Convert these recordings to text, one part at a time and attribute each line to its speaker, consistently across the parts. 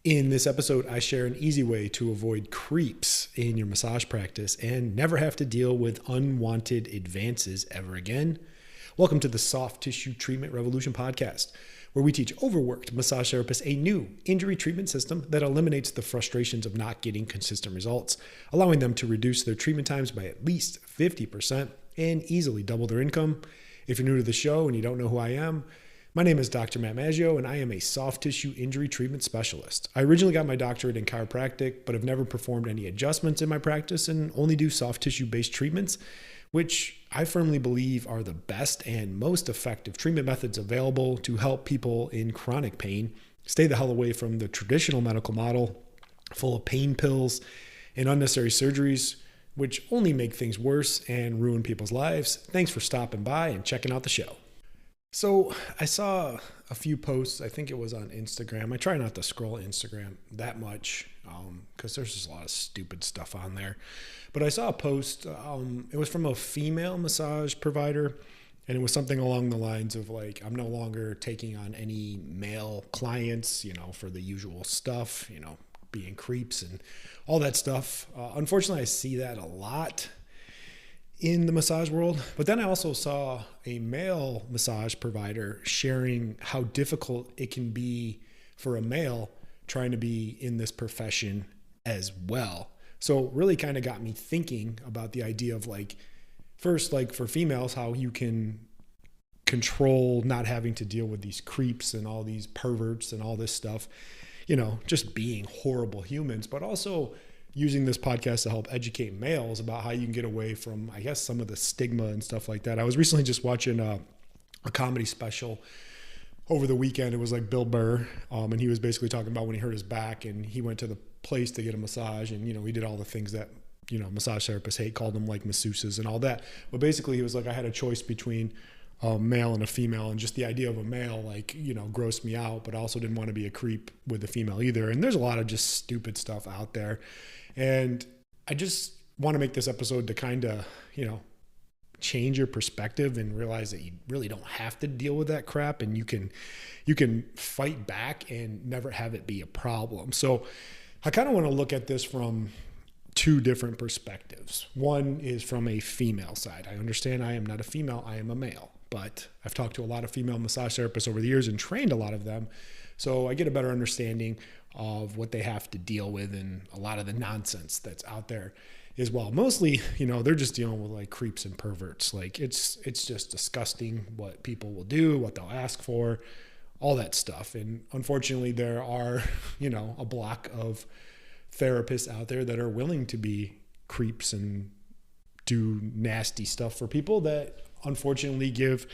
Speaker 1: In this episode, I share an easy way to avoid creeps in your massage practice and never have to deal with unwanted advances ever again. Welcome to the Soft Tissue Treatment Revolution podcast, where we teach overworked massage therapists a new injury treatment system that eliminates the frustrations of not getting consistent results, allowing them to reduce their treatment times by at least 50% and easily double their income. If you're new to the show and you don't know who I am, my name is Dr. Matt Maggio, and I am a soft tissue injury treatment specialist. I originally got my doctorate in chiropractic, but have never performed any adjustments in my practice and only do soft tissue-based treatments, which I firmly believe are the best and most effective treatment methods available to help people in chronic pain stay the hell away from the traditional medical model full of pain pills and unnecessary surgeries, which only make things worse and ruin people's lives. Thanks for stopping by and checking out the show. So I saw a few posts, I think it was on Instagram. I try not to scroll Instagram that much because there's just a lot of stupid stuff on there. But I saw a post, it was from a female massage provider, and it was something along the lines of like, I'm no longer taking on any male clients, for the usual stuff, being creeps and all that stuff. Unfortunately, I see that a lot in the massage world. But then I also saw a male massage provider sharing how difficult it can be for a male trying to be in this profession as well. So it really kind of got me thinking about the idea of first, for females, how you can control not having to deal with these creeps and all these perverts and all this stuff, just being horrible humans, but also using this podcast to help educate males about how you can get away from, I guess, some of the stigma and stuff like that. I was recently just watching a comedy special over the weekend. It was like Bill Burr, and he was basically talking about when he hurt his back and he went to the place to get a massage, and he did all the things that massage therapists hate, called them like masseuses and all that. But basically, he was like, I had a choice between a male and a female, and just the idea of a male grossed me out, but I also didn't want to be a creep with the female either. And there's a lot of just stupid stuff out there. And I just want to make this episode to kind of, change your perspective and realize that you really don't have to deal with that crap, and you can fight back and never have it be a problem. So I kind of want to look at this from two different perspectives. One is from a female side. I understand I am not a female, I am a male, but I've talked to a lot of female massage therapists over the years and trained a lot of them. So I get a better understanding of what they have to deal with and a lot of the nonsense that's out there as well. Mostly, they're just dealing with like creeps and perverts. Like it's just disgusting what people will do, what they'll ask for, all that stuff. And unfortunately, there are, a block of therapists out there that are willing to be creeps and do nasty stuff for people that unfortunately give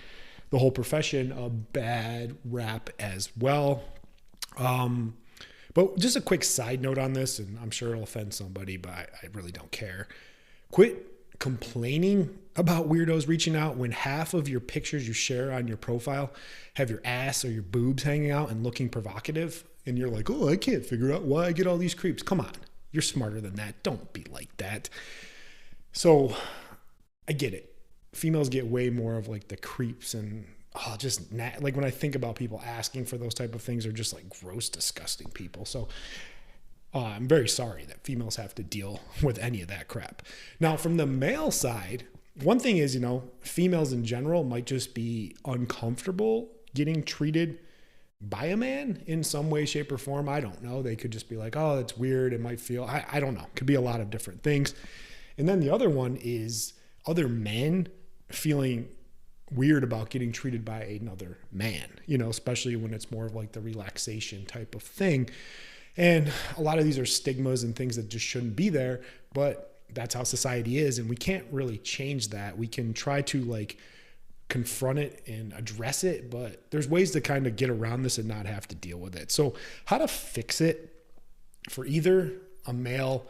Speaker 1: the whole profession a bad rap as well. But just a quick side note on this, and I'm sure it'll offend somebody, but I really don't care. Quit complaining about weirdos reaching out when half of your pictures you share on your profile have your ass or your boobs hanging out and looking provocative. And you're like, oh, I can't figure out why I get all these creeps. Come on, you're smarter than that. Don't be like that. So I get it. Females get way more of like the creeps and like when I think about people asking for those type of things, are just like gross, disgusting people. So I'm very sorry that females have to deal with any of that crap. Now, from the male side, one thing is, females in general might just be uncomfortable getting treated by a man in some way, shape, or form. I don't know. They could just be like, oh, that's weird. It might feel, I don't know. Could be a lot of different things. And then the other one is other men feeling weird about getting treated by another man, especially when it's more of like the relaxation type of thing. And a lot of these are stigmas and things that just shouldn't be there, but that's how society is. And we can't really change that. We can try to confront it and address it, but there's ways to kind of get around this and not have to deal with it. So how to fix it for either a male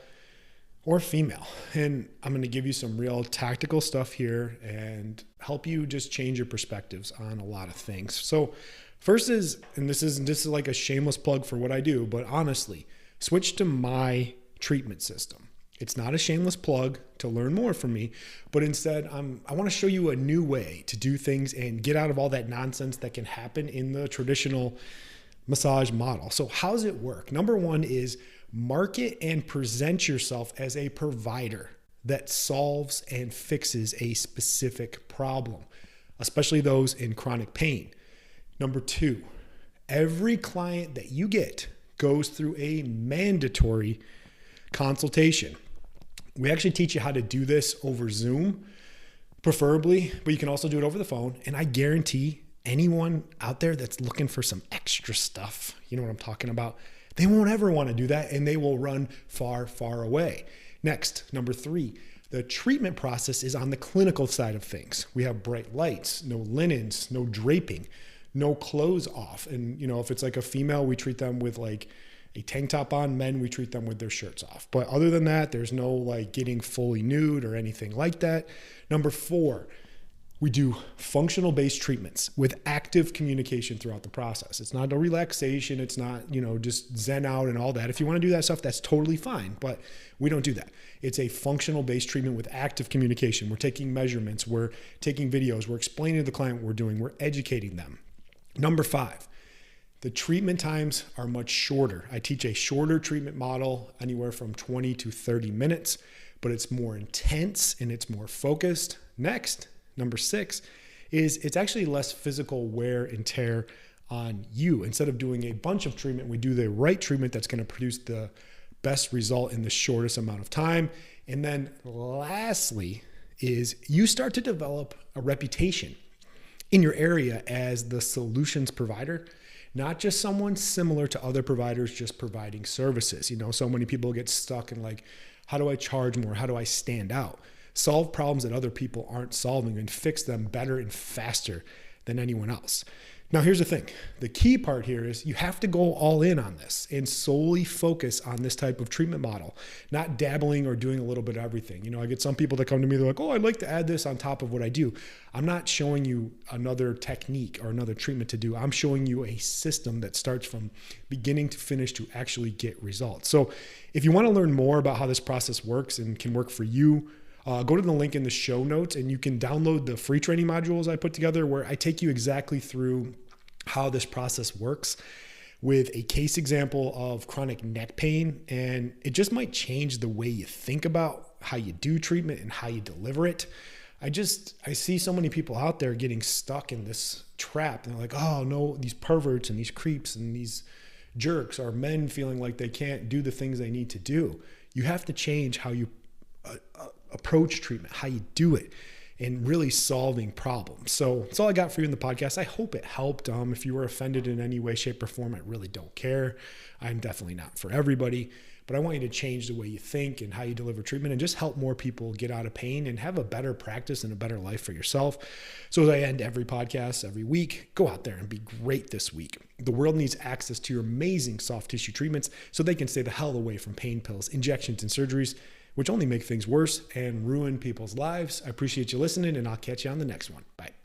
Speaker 1: or female. And I'm going to give you some real tactical stuff here and help you just change your perspectives on a lot of things. So first is, and this is like a shameless plug for what I do, but honestly, switch to my treatment system. It's not a shameless plug to learn more from me, but instead I want to show you a new way to do things and get out of all that nonsense that can happen in the traditional massage model. So how does it work? Number one is market and present yourself as a provider that solves and fixes a specific problem, especially those in chronic pain. Number two, every client that you get goes through a mandatory consultation. We actually teach you how to do this over Zoom, preferably, but you can also do it over the phone. And I guarantee anyone out there that's looking for some extra stuff, you know what I'm talking about, they won't ever want to do that and they will run far, far away. Next, number three, the treatment process is on the clinical side of things. We have bright lights, no linens, no draping, no clothes off. And if it's like a female, we treat them with like a tank top on. Men, we treat them with their shirts off. But other than that, there's no like getting fully nude or anything like that. Number four, we do functional based treatments with active communication throughout the process. It's not a relaxation. It's not, just zen out and all that. If you want to do that stuff, that's totally fine, but we don't do that. It's a functional based treatment with active communication. We're taking measurements. We're taking videos. We're explaining to the client what we're doing. We're educating them. Number five, the treatment times are much shorter. I teach a shorter treatment model, anywhere from 20 to 30 minutes, but it's more intense and it's more focused. Next, number six, is it's actually less physical wear and tear on you. Instead of doing a bunch of treatment, we do the right treatment that's going to produce the best result in the shortest amount of time. And then lastly is you start to develop a reputation in your area as the solutions provider, not just someone similar to other providers just providing services. So many people get stuck in like, how do I charge more? How do I stand out? Solve problems that other people aren't solving and fix them better and faster than anyone else. Now, here's the thing. The key part here is you have to go all in on this and solely focus on this type of treatment model, not dabbling or doing a little bit of everything. I get some people that come to me, they're like, oh, I'd like to add this on top of what I do. I'm not showing you another technique or another treatment to do. I'm showing you a system that starts from beginning to finish to actually get results. So if you want to learn more about how this process works and can work for you, go to the link in the show notes and you can download the free training modules I put together where I take you exactly through how this process works with a case example of chronic neck pain. And it just might change the way you think about how you do treatment and how you deliver it. I see so many people out there getting stuck in this trap. And they're like, oh no, these perverts and these creeps and these jerks are men feeling like they can't do the things they need to do. You have to change how you approach treatment, how you do it, and really solving problems. So that's all I got for you in the podcast. I hope it helped. If you were offended in any way, shape, or form, I really don't care. I'm definitely not for everybody, but I want you to change the way you think and how you deliver treatment and just help more people get out of pain and have a better practice and a better life for yourself. So as I end every podcast every week, go out there and be great this week. The world needs access to your amazing soft tissue treatments so they can stay the hell away from pain pills, injections, and surgeries, which only make things worse and ruin people's lives. I appreciate you listening, and I'll catch you on the next one. Bye.